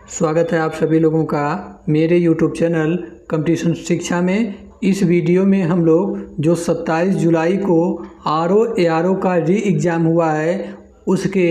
स्वागत है आप सभी लोगों का मेरे YouTube चैनल कंपटीशन शिक्षा में। इस वीडियो में हम लोग जो 27 जुलाई को RO का री एग्ज़ाम हुआ है उसके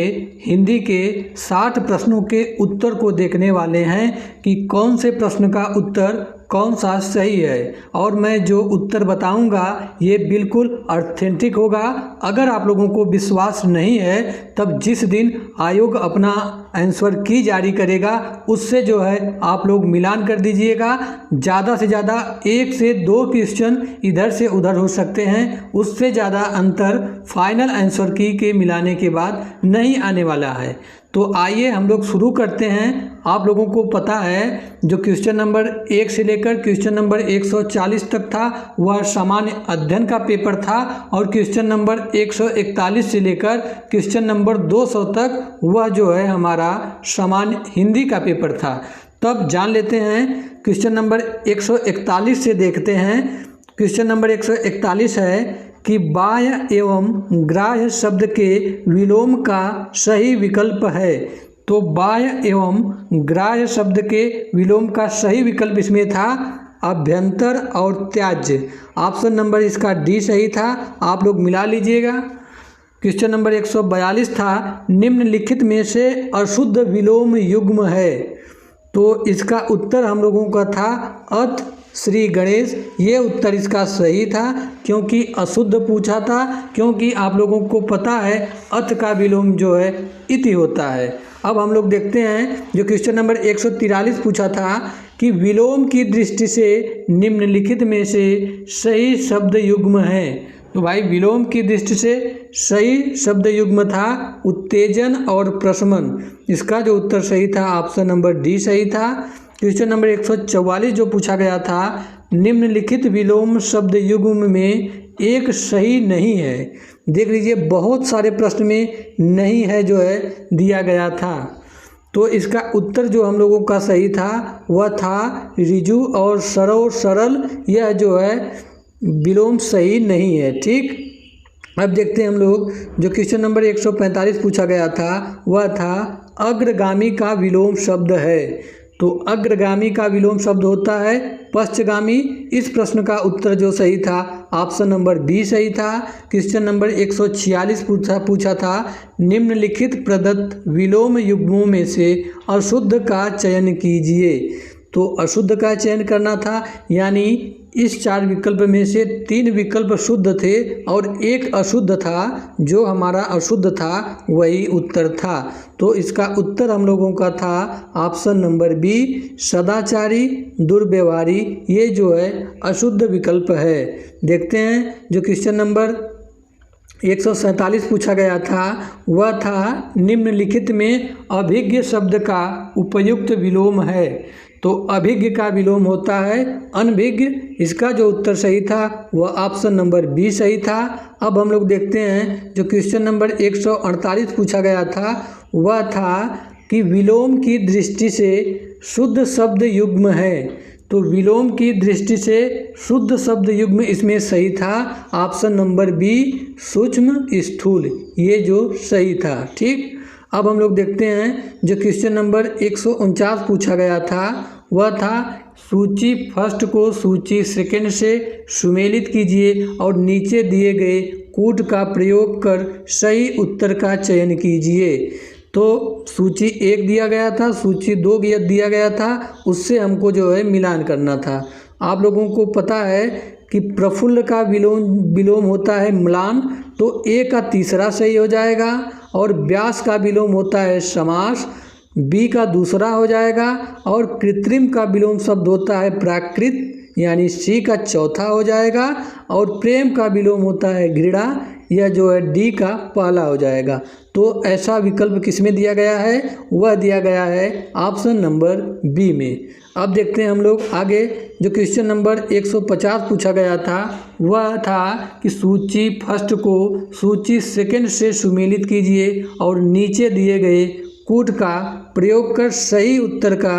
हिंदी के 60 प्रश्नों के उत्तर को देखने वाले हैं कि कौन से प्रश्न का उत्तर कौन सा सही है। और मैं जो उत्तर बताऊंगा ये बिल्कुल ऑथेंटिक होगा। अगर आप लोगों को विश्वास नहीं है तब जिस दिन आयोग अपना आंसर की जारी करेगा उससे जो है आप लोग मिलान कर दीजिएगा। ज़्यादा से ज़्यादा 1 से 2 क्वेश्चन इधर से उधर हो सकते हैं, उससे ज़्यादा अंतर फाइनल आंसर की के मिलाने के बाद नहीं आने वाला है। तो आइए हम लोग शुरू करते हैं। आप लोगों को पता है जो क्वेश्चन नंबर 1 से लेकर क्वेश्चन नंबर 140 तक था वह सामान्य अध्ययन का पेपर था, और क्वेश्चन नंबर 141 से लेकर क्वेश्चन नंबर 200 तक वह जो है हमारा सामान्य हिंदी का पेपर था। तब जान लेते हैं क्वेश्चन नंबर 141 से देखते हैं। क्वेश्चन नंबर 141 है कि बाह्य एवं ग्राह्य शब्द के विलोम का सही विकल्प है। तो बाह्य एवं ग्राह्य शब्द के विलोम का सही विकल्प इसमें था अभ्यंतर और त्याज्य। ऑप्शन नंबर इसका डी सही था, आप लोग मिला लीजिएगा। क्वेश्चन नंबर 142 था निम्नलिखित में से अशुद्ध विलोम युग्म है। तो इसका उत्तर हम लोगों का था अत श्री गणेश। ये उत्तर इसका सही था क्योंकि अशुद्ध पूछा था, क्योंकि आप लोगों को पता है अत का विलोम जो है इति होता है। अब हम लोग देखते हैं जो क्वेश्चन नंबर 143 पूछा था कि विलोम की दृष्टि से निम्नलिखित में से सही शब्द युग्म है। तो भाई विलोम की दृष्टि से सही शब्द युग्म था उत्तेजन और प्रशमन। इसका जो उत्तर सही था ऑप्शन नंबर डी सही था। क्वेश्चन नंबर 144 जो पूछा गया था निम्नलिखित विलोम शब्द युग्म में एक सही नहीं है। देख लीजिए बहुत सारे प्रश्न में नहीं है जो है दिया गया था। तो इसका उत्तर जो हम लोगों का सही था वह था ऋजु और सरल। यह जो है विलोम सही नहीं है। ठीक, अब देखते हैं हम लोग जो क्वेश्चन नंबर 145 पूछा गया था वह था अग्रगामी का विलोम शब्द है। तो अग्रगामी का विलोम शब्द होता है पश्चगामी। इस प्रश्न का उत्तर जो सही था ऑप्शन नंबर बी सही था। क्वेश्चन नंबर 146 पूछा था निम्नलिखित प्रदत्त विलोम युग्मों में से अशुद्ध का चयन कीजिए। तो अशुद्ध का चयन करना था, यानी इस 4 विकल्प में से 3 विकल्प शुद्ध थे और 1 अशुद्ध था। जो हमारा अशुद्ध था वही उत्तर था। तो इसका उत्तर हम लोगों का था ऑप्शन नंबर बी सदाचारी दुर्व्यवहारी। ये जो है अशुद्ध विकल्प है। देखते हैं जो क्वेश्चन नंबर 147 पूछा गया था वह था निम्नलिखित में अभिज्ञ शब्द का उपयुक्त विलोम है। तो अभिज्ञ का विलोम होता है अनभिज्ञ। इसका जो उत्तर सही था वह ऑप्शन नंबर बी सही था। अब हम लोग देखते हैं जो क्वेश्चन नंबर 148 पूछा गया था वह था कि विलोम की दृष्टि से शुद्ध शब्द युग्म है। तो विलोम की दृष्टि से शुद्ध शब्द युग्म इसमें सही था ऑप्शन नंबर बी सूक्ष्म स्थूल। ये जो सही था। ठीक, अब हम लोग देखते हैं जो क्वेश्चन नंबर 149 पूछा गया था वह था सूची फर्स्ट को सूची सेकंड से सुमेलित कीजिए और नीचे दिए गए कूट का प्रयोग कर सही उत्तर का चयन कीजिए। तो सूची 1 दिया गया था, सूची 2 दिया गया था, उससे हमको जो है मिलान करना था। आप लोगों को पता है कि प्रफुल्ल का विलोम होता है म्लान, तो ए का तीसरा सही हो जाएगा। और व्यास का विलोम होता है समास, बी का दूसरा हो जाएगा। और कृत्रिम का विलोम शब्द होता है प्राकृत, यानी सी का चौथा हो जाएगा। और प्रेम का विलोम होता है घृणा, यह जो है डी का पहला हो जाएगा। तो ऐसा विकल्प किसमें दिया गया है? वह दिया गया है ऑप्शन नंबर बी में। अब देखते हैं हम लोग आगे जो क्वेश्चन नंबर 150 पूछा गया था वह था कि सूची फर्स्ट को सूची सेकंड से सुमेलित कीजिए और नीचे दिए गए कूट का प्रयोग कर सही उत्तर का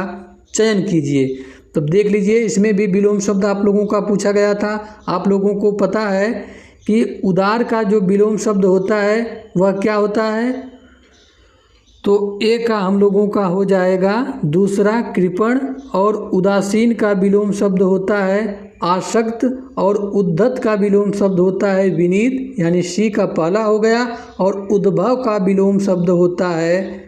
चयन कीजिए। तो देख लीजिए इसमें भी विलोम शब्द आप लोगों का पूछा गया था। आप लोगों को पता है कि उदार का जो विलोम शब्द होता है वह क्या होता है? तो ए का हम लोगों का हो जाएगा दूसरा कृपण, और उदासीन का विलोम शब्द होता है आसक्त, और उद्धत का विलोम शब्द होता है विनीत, यानी सी का पहला हो गया, और उद्भव का विलोम शब्द होता है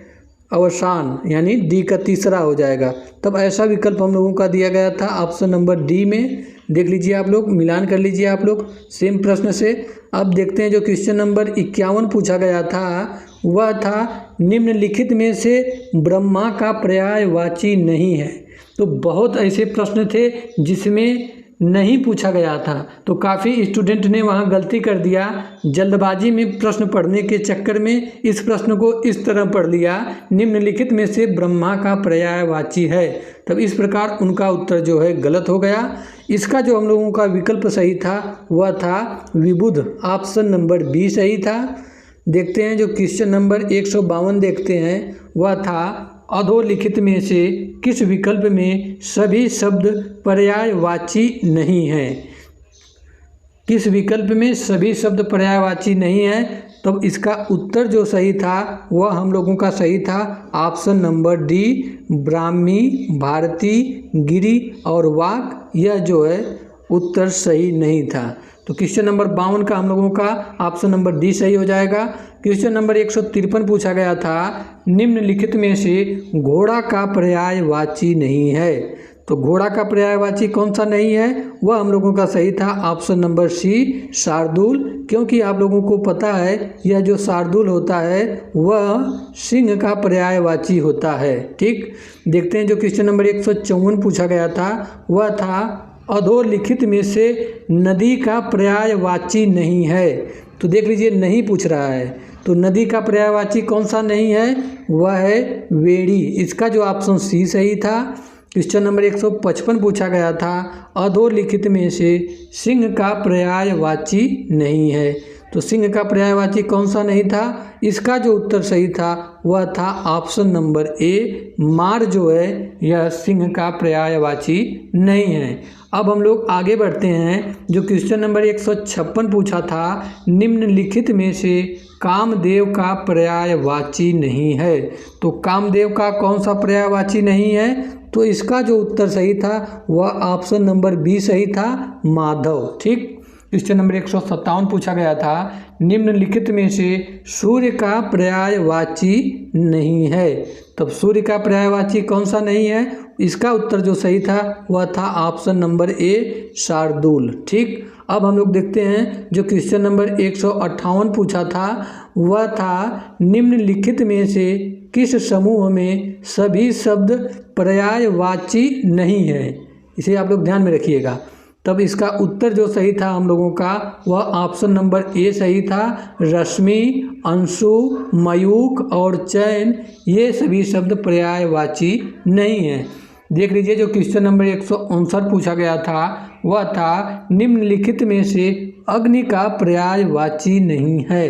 अवसान, यानी डी का तीसरा हो जाएगा। तब ऐसा विकल्प हम लोगों का दिया गया था ऑप्शन नंबर डी में। देख लीजिए आप लोग, मिलान कर लीजिए आप लोग सेम प्रश्न से। अब देखते हैं जो क्वेश्चन नंबर 51 पूछा गया था, वह था निम्नलिखित में से ब्रह्मा का पर्यायवाची नहीं है। तो बहुत ऐसे प्रश्न थे जिसमें नहीं पूछा गया था, तो काफ़ी स्टूडेंट ने वहाँ गलती कर दिया। जल्दबाजी में प्रश्न पढ़ने के चक्कर में इस प्रश्न को इस तरह पढ़ लिया, निम्नलिखित में से ब्रह्मा का पर्यायवाची है। तब इस प्रकार उनका उत्तर जो है गलत हो गया। इसका जो हम लोगों का विकल्प सही था वह था विबुध, ऑप्शन नंबर बी सही था। देखते हैं जो क्वेश्चन नंबर 152 देखते हैं, वह था अधोलिखित में से किस विकल्प में सभी शब्द पर्यायवाची नहीं है। किस विकल्प में सभी शब्द पर्यायवाची नहीं है, तब इसका उत्तर जो सही था वह हम लोगों का सही था option number D, Brahmi, Bharati, Giri और वाक। यह जो है उत्तर सही नहीं था। तो क्वेश्चन नंबर 52 का हम लोगों का ऑप्शन नंबर डी सही हो जाएगा। क्वेश्चन नंबर 153 पूछा गया था, निम्नलिखित में से घोड़ा का पर्यायवाची नहीं है। तो घोड़ा का पर्यायवाची कौन सा नहीं है, वह हम लोगों का सही था ऑप्शन नंबर सी, शार्दूल। क्योंकि आप लोगों को पता है यह जो शार्दूल होता है वह सिंह का पर्यायवाची होता है। ठीक, देखते हैं जो क्वेश्चन नंबर 154 पूछा गया था, वह था अधोलिखित में से नदी का पर्यायवाची नहीं है। तो देख लीजिए नहीं पूछ रहा है, तो नदी का पर्यायवाची कौन सा नहीं है, वह है वेड़ी। इसका जो ऑप्शन सी सही था। क्वेश्चन नंबर 155 पूछा गया था, अधोलिखित में से सिंह का पर्यायवाची नहीं है। तो सिंह का पर्यायवाची कौन सा नहीं था, इसका जो उत्तर सही था वह था ऑप्शन नंबर ए, मार जो है यह सिंह का पर्यायवाची नहीं है। अब हम लोग आगे बढ़ते हैं। जो क्वेश्चन नंबर 156 पूछा था, निम्नलिखित में से कामदेव का पर्यायवाची नहीं है। तो कामदेव का कौन सा पर्यायवाची नहीं है, तो इसका जो उत्तर सही था वह ऑप्शन नंबर बी सही था, माधव। ठीक, क्वेश्चन नंबर 157 पूछा गया था, निम्नलिखित में से सूर्य का पर्यायवाची नहीं है। तब सूर्य का पर्यायवाची कौन सा नहीं है, इसका उत्तर जो सही था वह था ऑप्शन नंबर ए, शार्दूल। ठीक, अब हम लोग देखते हैं जो क्वेश्चन नंबर 158 पूछा था, वह था निम्नलिखित में से किस समूह में सभी शब्द पर्यायवाची नहीं है। इसे आप लोग ध्यान में रखिएगा। तब इसका उत्तर जो सही था हम लोगों का वह ऑप्शन नंबर ए सही था, रश्मि, अंशु, मयूख और चैन, ये सभी शब्द पर्यायवाची नहीं हैं। देख लीजिए जो क्वेश्चन नंबर 159 पूछा गया था, वह था निम्नलिखित में से अग्नि का पर्यायवाची नहीं है।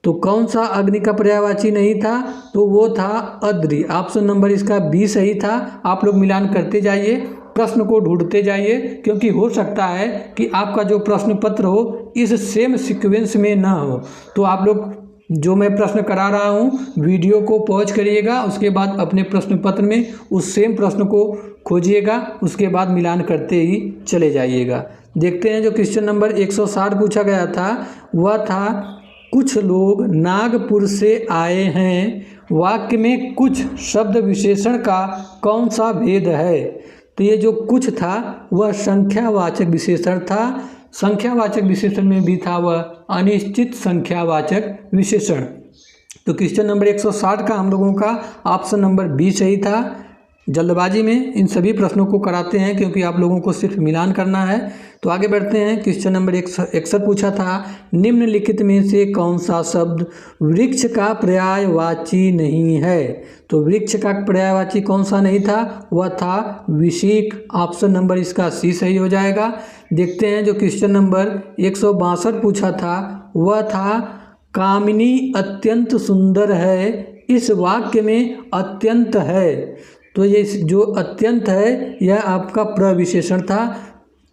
तो कौन सा अग्नि का पर्यायवाची नहीं था, तो वो था अद्रि। ऑप्शन नंबर इसका बी सही था। आप लोग मिलान करते जाइए, प्रश्न को ढूंढते जाइए, क्योंकि हो सकता है कि आपका जो प्रश्न पत्र हो इस सेम सीक्वेंस में ना हो। तो आप लोग जो मैं प्रश्न करा रहा हूँ वीडियो को पॉज करिएगा, उसके बाद अपने प्रश्न पत्र में उस सेम प्रश्न को खोजिएगा, उसके बाद मिलान करते ही चले जाइएगा। देखते हैं जो क्वेश्चन नंबर 160 पूछा गया था, वह था कुछ लोग नागपुर से आए हैं। वाक्य में कुछ शब्द विशेषण का कौन सा भेद है। तो ये जो कुछ था वह संख्यावाचक विशेषण था। संख्यावाचक विशेषण में भी था वह अनिश्चित संख्यावाचक विशेषण। तो क्वेश्चन नंबर 160 का हम लोगों का ऑप्शन नंबर बी सही था। जल्दबाजी में इन सभी प्रश्नों को कराते हैं क्योंकि आप लोगों को सिर्फ मिलान करना है। तो आगे बढ़ते हैं। क्वेश्चन नंबर 161 पूछा था, निम्नलिखित में से कौन सा शब्द वृक्ष का पर्यायवाची नहीं है। तो वृक्ष का पर्यायवाची कौन सा नहीं था, वह था विशिख। ऑप्शन नंबर इसका सी सही हो जाएगा। देखते हैं जो क्वेश्चन नंबर 162 पूछा था, वह था कामिनी अत्यंत सुंदर है। इस वाक्य में अत्यंत है, तो ये जो अत्यंत है यह आपका प्रविशेषण था।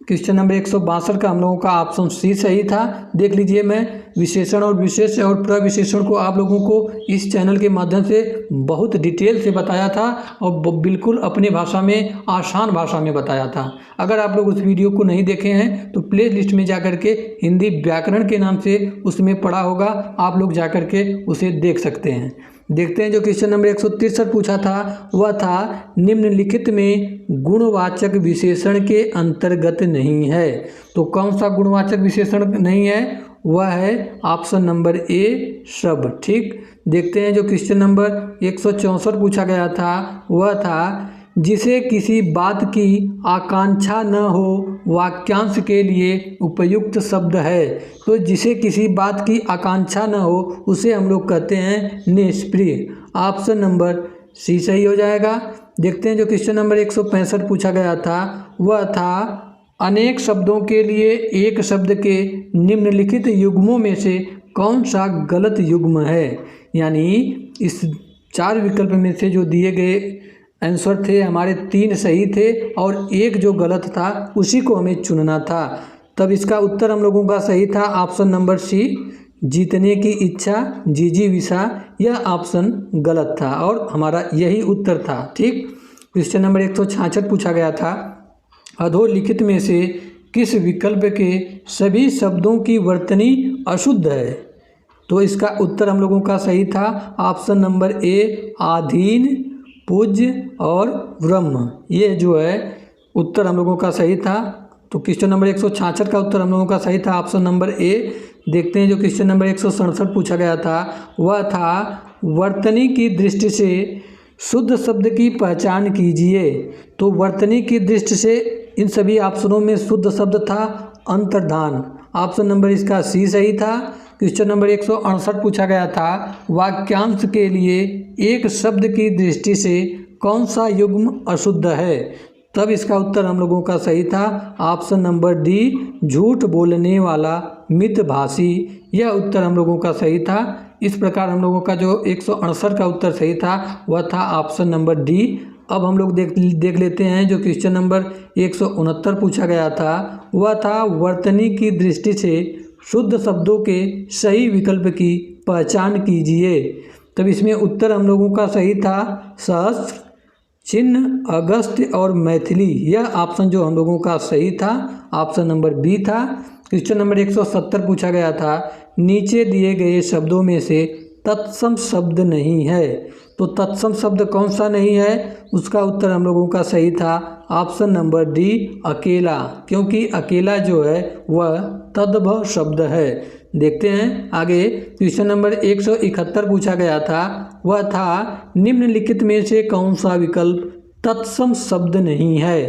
क्वेश्चन नंबर 162 का हम लोगों का ऑप्शन सी सही था। देख लीजिए, मैं विशेषण और विशेष और प्रविशेषण को आप लोगों को इस चैनल के माध्यम से बहुत डिटेल से बताया था और बिल्कुल अपनी भाषा में, आसान भाषा में बताया था। अगर आप लोग उस वीडियो को नहीं देखे हैं तो प्ले लिस्ट में जा करके हिंदी व्याकरण के नाम से उसमें पढ़ा होगा, आप लोग जा करके उसे देख सकते हैं। देखते हैं जो क्वेश्चन नंबर 163 पूछा था, वह था निम्नलिखित में गुणवाचक विशेषण के अंतर्गत नहीं है। तो कौन सा गुणवाचक विशेषण नहीं है? वह है ऑप्शन नंबर ए, सब। ठीक, देखते हैं जो क्वेश्चन नंबर 164 पूछा गया था, वह था जिसे किसी बात की आकांक्षा न हो वाक्यांश के लिए उपयुक्त शब्द है। तो जिसे किसी बात की आकांक्षा न हो उसे हम लोग कहते हैं निष्प्रिय। ऑप्शन नंबर सी सही हो जाएगा। देखते हैं जो क्वेश्चन नंबर 165 पूछा गया था, वह था अनेक शब्दों के लिए एक शब्द के निम्नलिखित युग्मों में से कौन सा गलत युग्म है। यानी इस 4 विकल्प में से जो दिए गए आंसर थे हमारे 3 सही थे और एक जो गलत था उसी को हमें चुनना था। तब इसका उत्तर हम लोगों का सही था ऑप्शन नंबर सी, जीतने की इच्छा, जिजीविषा। यह ऑप्शन गलत था और हमारा यही उत्तर था। ठीक, क्वेश्चन नंबर 166 पूछा गया था, अधोलिखित में से किस विकल्प के सभी शब्दों की वर्तनी अशुद्ध है। तो इसका उत्तर हम लोगों का सही था ऑप्शन नंबर ए, आधीन, पूज्य और ब्रह्म। ये जो है उत्तर हम लोगों का सही था। तो क्वेश्चन नंबर 166 का उत्तर हम लोगों का सही था ऑप्शन नंबर ए। देखते हैं जो क्वेश्चन नंबर 167 पूछा गया था, वह था वर्तनी की दृष्टि से शुद्ध शब्द की पहचान कीजिए। तो वर्तनी की दृष्टि से इन सभी ऑप्शनों में शुद्ध शब्द था अंतर्धान। ऑप्शन नंबर इसका सी सही था। क्वेश्चन नंबर 168 पूछा गया था, वाक्यांश के लिए एक शब्द की दृष्टि से कौन सा युग्म अशुद्ध है। तब इसका उत्तर हम लोगों का सही था ऑप्शन नंबर डी, झूठ बोलने वाला, मितभाषी। यह उत्तर हम लोगों का सही था। इस प्रकार हम लोगों का जो 168 का उत्तर सही था वह था ऑप्शन नंबर डी। अब हम लोग देख लेते हैं जो क्वेश्चन नंबर 169 पूछा गया था, वह था वर्तनी की दृष्टि से शुद्ध शब्दों के सही विकल्प की पहचान कीजिए। तब इसमें उत्तर हम लोगों का सही था सहस्त्र, चिन्ह, अगस्त्य और मैथिली। यह ऑप्शन जो हम लोगों का सही था ऑप्शन नंबर बी था। क्वेश्चन नंबर 170 पूछा गया था, नीचे दिए गए शब्दों में से तत्सम शब्द नहीं है। तो तत्सम शब्द कौन सा नहीं है? उसका उत्तर हम लोगों का सही था ऑप्शन नंबर डी, अकेला। क्योंकि अकेला जो है वह तद्भव शब्द है। देखते हैं आगे, क्वेश्चन नंबर 171 पूछा गया था, वह था निम्नलिखित में से कौन सा विकल्प तत्सम शब्द नहीं है।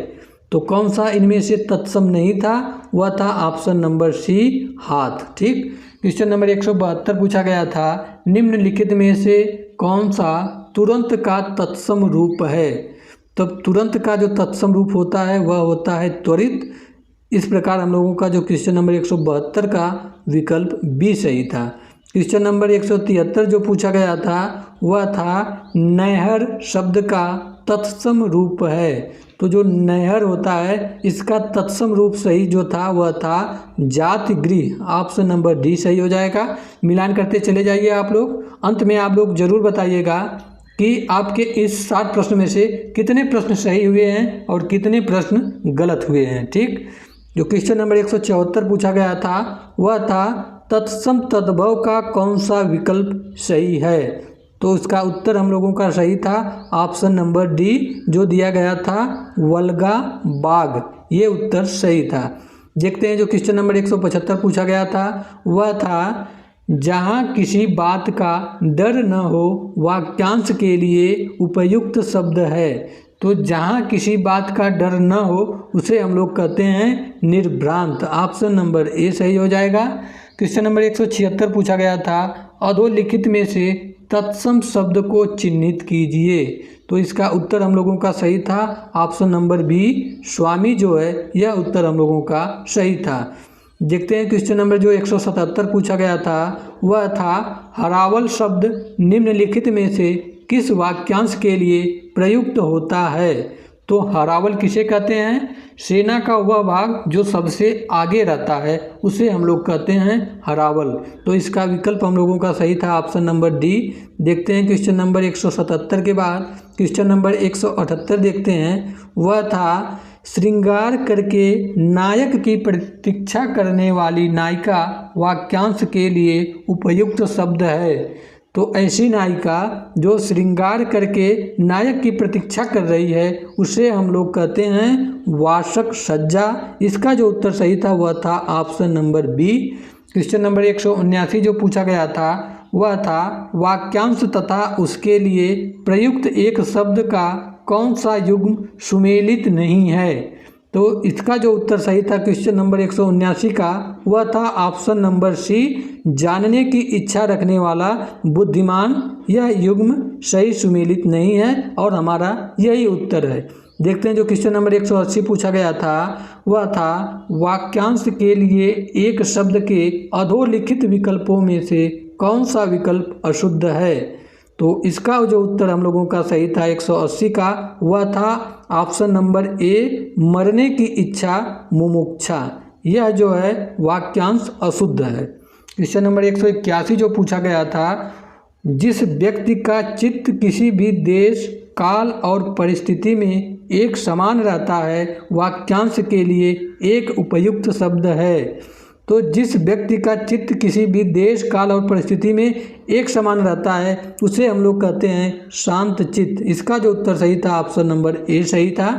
तो कौन सा इनमें से तत्सम नहीं था? वह था ऑप्शन नंबर सी, हाथ। ठीक, क्वेश्चन नंबर 172 पूछा गया था, निम्नलिखित में से कौन सा तुरंत का तत्सम रूप है। तब तुरंत का जो तत्सम रूप होता है वह होता है त्वरित। इस प्रकार हम लोगों का जो क्वेश्चन नंबर 172 का विकल्प बी सही था। क्वेश्चन नंबर 173 जो पूछा गया था वह था नहर शब्द का तत्सम रूप है। तो जो नहर होता है इसका तत्सम रूप सही जो था वह था जाति गृह। ऑप्शन नंबर डी सही हो जाएगा। मिलान करते चले जाइए आप लोग। अंत में आप लोग जरूर बताइएगा कि आपके इस 60 प्रश्न में से कितने प्रश्न सही हुए हैं और कितने प्रश्न गलत हुए हैं। ठीक, जो क्वेश्चन नंबर 174 पूछा गया था वह था तत्सम तद्भव का कौन सा विकल्प सही है। तो उसका उत्तर हम लोगों का सही था ऑप्शन नंबर डी, जो दिया गया था वल्गा बाग। ये उत्तर सही था। देखते हैं जो क्वेश्चन नंबर 175 पूछा गया था वह था जहाँ किसी बात का डर न हो वाक्यांश के लिए उपयुक्त शब्द है। तो जहाँ किसी बात का डर न हो उसे हम लोग कहते हैं निर्भ्रांत। ऑप्शन नंबर ए सही हो जाएगा। क्वेश्चन नंबर 176 पूछा गया था, अधोलिखित में से तत्सम शब्द को चिन्हित कीजिए। तो इसका उत्तर हम लोगों का सही था ऑप्शन नंबर बी, स्वामी जो है यह उत्तर हम लोगों का सही था। देखते हैं क्वेश्चन नंबर जो 177 पूछा गया था वह था हरावल शब्द निम्नलिखित में से किस वाक्यांश के लिए प्रयुक्त होता है। तो हरावल किसे कहते हैं? सेना का वह भाग जो सबसे आगे रहता है उसे हम लोग कहते हैं हरावल। तो इसका विकल्प हम लोगों का सही था ऑप्शन नंबर डी। देखते हैं क्वेश्चन नंबर 177 के बाद क्वेश्चन नंबर 178 देखते हैं। वह था श्रृंगार करके नायक की प्रतीक्षा करने वाली नायिका वाक्यांश के लिए उपयुक्त शब्द है। तो ऐसी नायिका जो श्रृंगार करके नायक की प्रतीक्षा कर रही है उसे हम लोग कहते हैं वासक सज्जा। इसका जो उत्तर सही था वह था option number B. Question number 179 जो पूछा गया था वह था वाक्यांश तथा उसके लिए प्रयुक्त एक शब्द का कौन सा युग्म सुमेलित नहीं है। तो इसका जो उत्तर सही था क्वेश्चन नंबर 179 का वह था ऑप्शन नंबर सी, जानने की इच्छा रखने वाला बुद्धिमान। यह युग्म सही सुमेलित नहीं है और हमारा यही उत्तर है। देखते हैं जो क्वेश्चन नंबर 180 पूछा गया था वह था वाक्यांश के लिए एक शब्द के अधोलिखित विकल्पों में से कौन सा विकल्प अशुद्ध है। तो इसका जो उत्तर हम लोगों का सही था 180 का वह था ऑप्शन नंबर ए, मरने की इच्छा मुमुक्षा। यह जो है वाक्यांश अशुद्ध है। क्वेश्चन नंबर 181 जो पूछा गया था, जिस व्यक्ति का चित्त किसी भी देश काल और परिस्थिति में एक समान रहता है वाक्यांश के लिए एक उपयुक्त शब्द है। तो जिस व्यक्ति का चित्त किसी भी देश काल और परिस्थिति में एक समान रहता है उसे हम लोग कहते हैं शांत चित्त। इसका जो उत्तर सही था ऑप्शन नंबर ए सही था।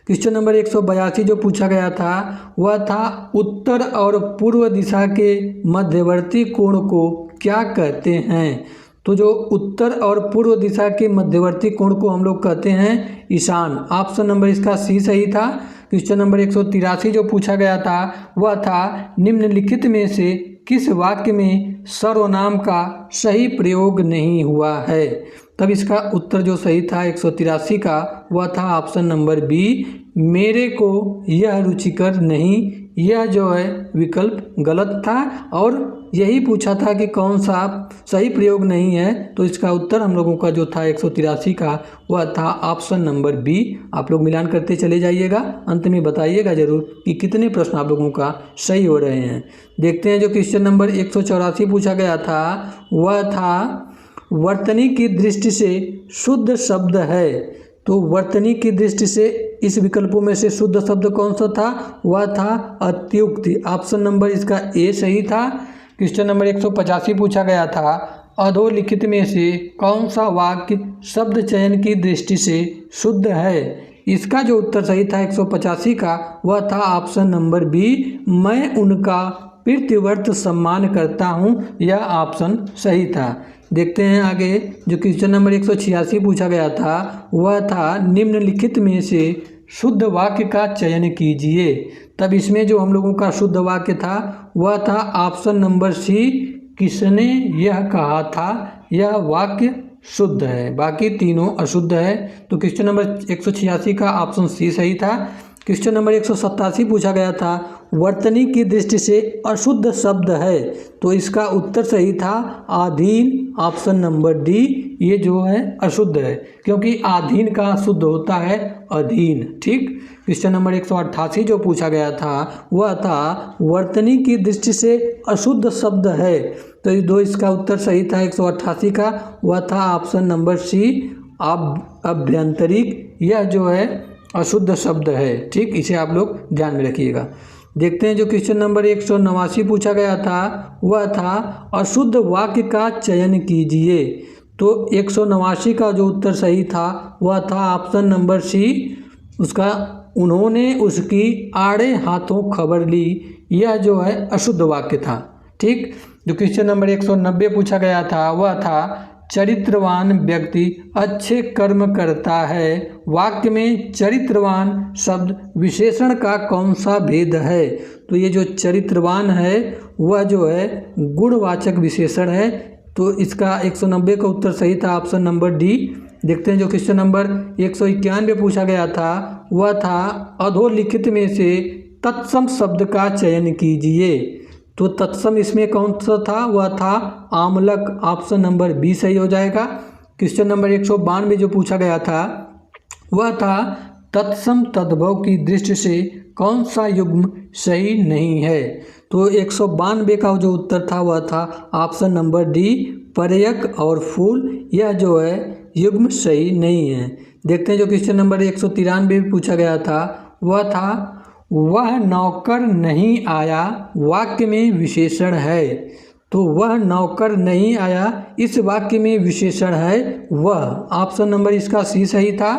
क्वेश्चन नंबर 182 जो पूछा गया था वह था उत्तर और पूर्व दिशा के मध्यवर्ती कोण को क्या कहते हैं। तो जो उत्तर और पूर्व दिशा के मध्यवर्ती कोण को हम लोग कहते हैं ईशान। ऑप्शन नंबर इसका सी सही था। क्वेश्चन नंबर 183 जो पूछा गया था वह था निम्नलिखित में से किस वाक्य में सर्वनाम का सही प्रयोग नहीं हुआ है। तब इसका उत्तर जो सही था 183 का वह था ऑप्शन नंबर बी, मेरे को यह रुचिकर नहीं। यह जो है विकल्प गलत था और यही पूछा था कि कौन सा सही प्रयोग नहीं है। तो इसका उत्तर हम लोगों का जो था 183 का वह था ऑप्शन नंबर बी। आप लोग मिलान करते चले जाइएगा, अंत में बताइएगा जरूर कि कितने प्रश्न आप लोगों का सही हो रहे हैं। देखते हैं जो क्वेश्चन नंबर 184 पूछा गया था वह था वर्तनी की दृष्टि से शुद्ध शब्द है। तो वर्तनी की दृष्टि से इस विकल्पों में से शुद्ध शब्द कौन सा था वह था अत्युक्ति। ऑप्शन नंबर इसका ए सही था। क्वेश्चन नंबर 185 पूछा गया था अधोलिखित में से कौन सा वाक्य शब्द चयन की दृष्टि से शुद्ध है। इसका जो उत्तर सही था 185 का वह था ऑप्शन नंबर बी, मैं उनका पितृव्रत सम्मान करता हूँ। यह ऑप्शन सही था। देखते हैं आगे जो क्वेश्चन नंबर 186 पूछा गया था वह था निम्नलिखित में से शुद्ध वाक्य का चयन कीजिए। तब इसमें जो हम लोगों का शुद्ध वाक्य था वह था ऑप्शन नंबर सी, किसने यह कहा था। यह वाक्य शुद्ध है, बाकी तीनों अशुद्ध है। तो क्वेश्चन नंबर 186 का ऑप्शन सी सही था। क्वेश्चन नंबर 187 पूछा गया था वर्तनी की दृष्टि से अशुद्ध शब्द है। तो इसका उत्तर सही था आधीन। ऑप्शन नंबर डी, ये जो है अशुद्ध है क्योंकि आधीन का शुद्ध होता है अधीन। ठीक। क्वेश्चन नंबर 188 जो पूछा गया था वह था वर्तनी की दृष्टि से अशुद्ध शब्द है। तो ये दो इसका उत्तर सही था 188 का वह था ऑप्शन नंबर सी, अभ्यंतरिक। यह जो है अशुद्ध शब्द है। ठीक, इसे आप लोग ध्यान में रखिएगा। देखते हैं जो क्वेश्चन नंबर 189 पूछा गया था वह था अशुद्ध वाक्य का चयन कीजिए। तो 189 का जो उत्तर सही था वह था ऑप्शन नंबर सी, उसका उन्होंने उसकी आड़े हाथों खबर ली। यह जो है अशुद्ध वाक्य था। ठीक। जो क्वेश्चन नंबर 190 पूछा गया था वह था चरित्रवान व्यक्ति अच्छे कर्म करता है। वाक्य में चरित्रवान शब्द विशेषण का कौन सा भेद है। तो ये जो चरित्रवान है वह जो है गुणवाचक विशेषण है। तो इसका 190 का उत्तर सही था ऑप्शन नंबर डी। देखते हैं जो क्वेश्चन नंबर 191 पूछा गया था वह था अधोलिखित में से तत्सम शब्द का चयन कीजिए। तो तत्सम इसमें कौन सा था वह था आमलक। ऑप्शन नंबर बी सही हो जाएगा। क्वेश्चन नंबर 192 जो पूछा गया था वह था तत्सम तद्भव की दृष्टि से कौन सा युग्म सही नहीं है। तो 192 का जो उत्तर था वह था ऑप्शन नंबर डी, पर्यक और फूल, यह जो है युग्म सही नहीं है। देखते हैं जो क्वेश्चन नंबर 193 भी पूछा गया था, वह था वह नौकर नहीं आया वाक्य में विशेषण है। तो वह नौकर नहीं आया इस वाक्य में विशेषण है वह, ऑप्शन नंबर इसका सी सही था।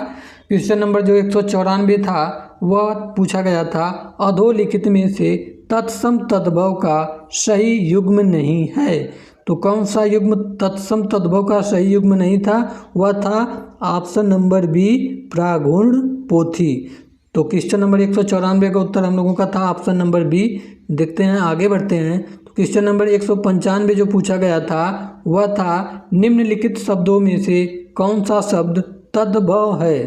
क्वेश्चन नंबर जो 194 था वह पूछा गया था अधोलिखित में से तत्सम तद्भव का सही युग्म नहीं है। तो कौन सा युग्म तत्सम तद्भव का सही युग्म नहीं था, वह था ऑप्शन नंबर बी, प्रागुण पोथी। तो क्वेश्चन नंबर 194 का उत्तर हम लोगों का था ऑप्शन नंबर बी। देखते हैं आगे बढ़ते हैं। तो क्वेश्चन नंबर 195 जो पूछा गया था वह था निम्नलिखित शब्दों में से कौन सा शब्द तद्भव है।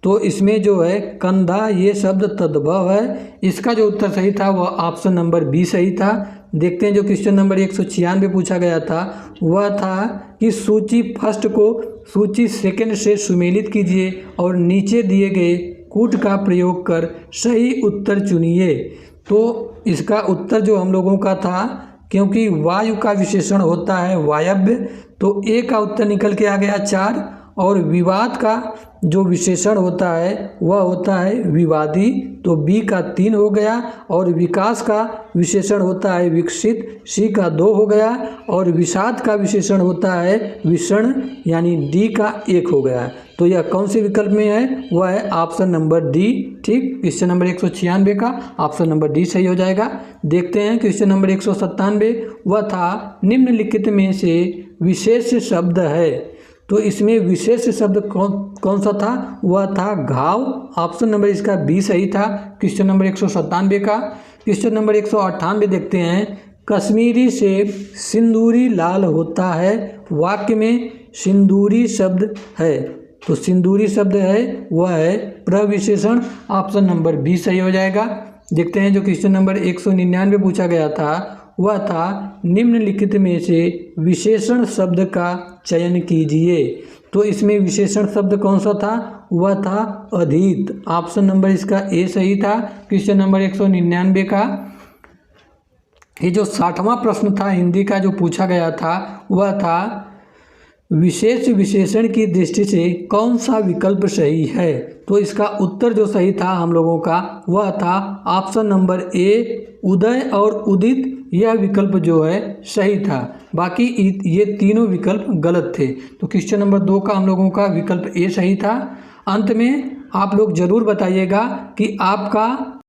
तो इसमें जो है कंधा ये शब्द तद्भव है, इसका जो उत्तर सही था वह ऑप्शन नंबर बी सही था। देखते हैं जो क्वेश्चन नंबर 196 पूछा गया था वह था कि सूची फर्स्ट को सूची सेकंड से सुमेलित कीजिए और नीचे दिए गए कूट का प्रयोग कर सही उत्तर चुनिए। तो इसका उत्तर जो हम लोगों का था, क्योंकि वायु का विशेषण होता है वायव्य, तो ए का उत्तर निकल के आ गया 4, और विवाद का जो विशेषण होता है वह होता है विवादी, तो बी का 3 हो गया, और विकास का विशेषण होता है विकसित, सी का 2 हो गया, और विषाद का विशेषण होता है विषण, यानी डी का 1 हो गया। तो यह कौन से विकल्प में है, वह है ऑप्शन नंबर डी। ठीक, क्वेश्चन नंबर 196 का ऑप्शन नंबर डी सही हो जाएगा। देखते हैं क्वेश्चन नंबर 197, वह था निम्नलिखित में से विशेष शब्द है। तो इसमें विशेष शब्द कौन सा था, वह था घाव, ऑप्शन नंबर इसका बी सही था। क्वेश्चन नंबर 197 का क्वेश्चन नंबर 198 देखते हैं, कश्मीरी से सिंदूरी लाल होता है, वाक्य में सिंदूरी शब्द है। तो सिंदूरी शब्द है वह है प्रविशेषण, ऑप्शन नंबर बी सही हो जाएगा। देखते हैं जो क्वेश्चन नंबर 199 पूछा गया था वह था निम्नलिखित में से विशेषण शब्द का चयन कीजिए। तो इसमें विशेषण शब्द कौन सा था, वह था अधीत, ऑप्शन नंबर इसका ए सही था। क्वेश्चन नंबर 199 का ये जो 60वां प्रश्न था हिंदी का जो पूछा गया था वह था विशेष विशेषण की दृष्टि से कौन सा विकल्प सही है। तो इसका उत्तर जो सही था हम लोगों का वह था ऑप्शन नंबर ए, उदय और उदित, यह विकल्प जो है सही था, बाकी ये तीनों विकल्प गलत थे। तो क्वेश्चन नंबर 2 का हम लोगों का विकल्प ए सही था। अंत में आप लोग ज़रूर बताइएगा कि आपका